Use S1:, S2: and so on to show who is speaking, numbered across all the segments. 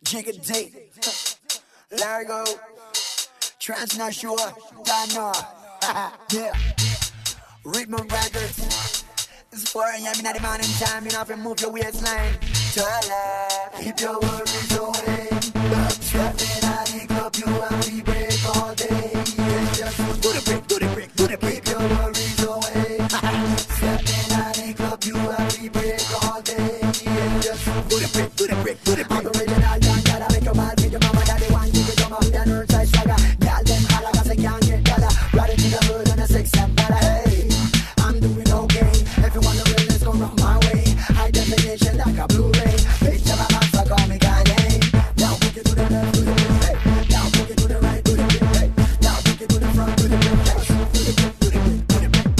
S1: Jiggity, Largo, Transnational, Dana, yeah, Rhythm Records. It's 4 a.m. in the morning time, you know, if you move your waistline to the left, keep your worries away. Stepping out the club, you and we break all day. It's just do the break, do the break, do the break. Keep your worries away. Stepping out the club, you and we break all day. It's just do the break, do the break, do the break. I'm the original young girl, I make your man, make your mama, daddy, one, give it to my hood and earth side swagger. Girl, them holla, cause they can't get better. Riding to the hood on a 6-7 better, hey. I'm doing okay. If you want the realness, go round my way. High definition like a Blu-ray. Picture my master, call me Kanye. Now pick it to the left, to the right. Now pick it to the right, to the right. Now pick it to the front, to the right. To the right, to the right, to the right.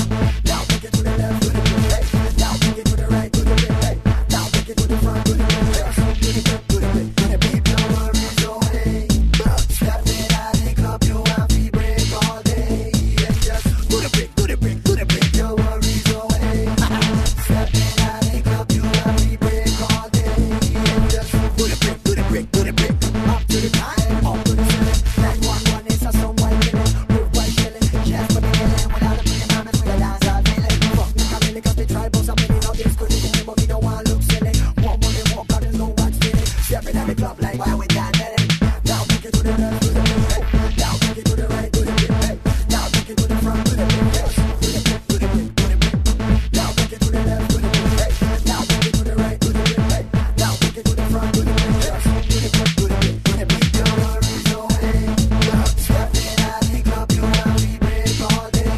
S1: Now pick it to the left, to the right. Now pick it to the right, to the right. Now pick it to the front, to the right. To the right, to the right, to the right. No worries away. Stepping out the club, you and me break all day. It's just do the break, do the break, do the break. Your worries away. Stepping out the club, you and me break all day. It's just do the break, do the break, do the break. Up to the time, up to the ceiling. 911 is a someone killing. Roof white chilling, just for the killing. Without a million moments, with a dance all feeling. Fuck me, Camille, cause the tribals are winning. All this good in but we don't want to look silly. One money walk out, there's no wax feeling. Stepping at the club like why we dancing. Now pick it to the left, to the right. Now pick it to the right, to the right. Now pick it to the front, to the right. To the right, to the right, to the right. Now pick it to the left, to the right. Now pick it to the right, to the right. Now pick it to the front, to the right. To the right, to the right, to the right. Your worries away. Stepping out the club, you and me break all day.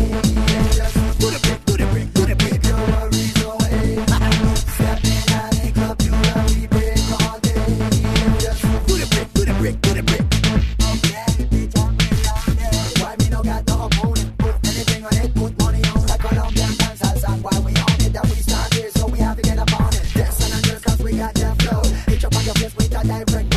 S1: It's just do the break, do the break, do the break. Your worries away. Stepping out the club, you and me break all day. It's just do the break, do the break, do the break. Okay, bitch, I'm reloaded. Why me no got no opponent? Put anything on it, put money on that Colombian dancehall song. Why we on it? That we start here, so we have to get up on it. Yes, and just cause we got that flow. Hit up on your face with a direct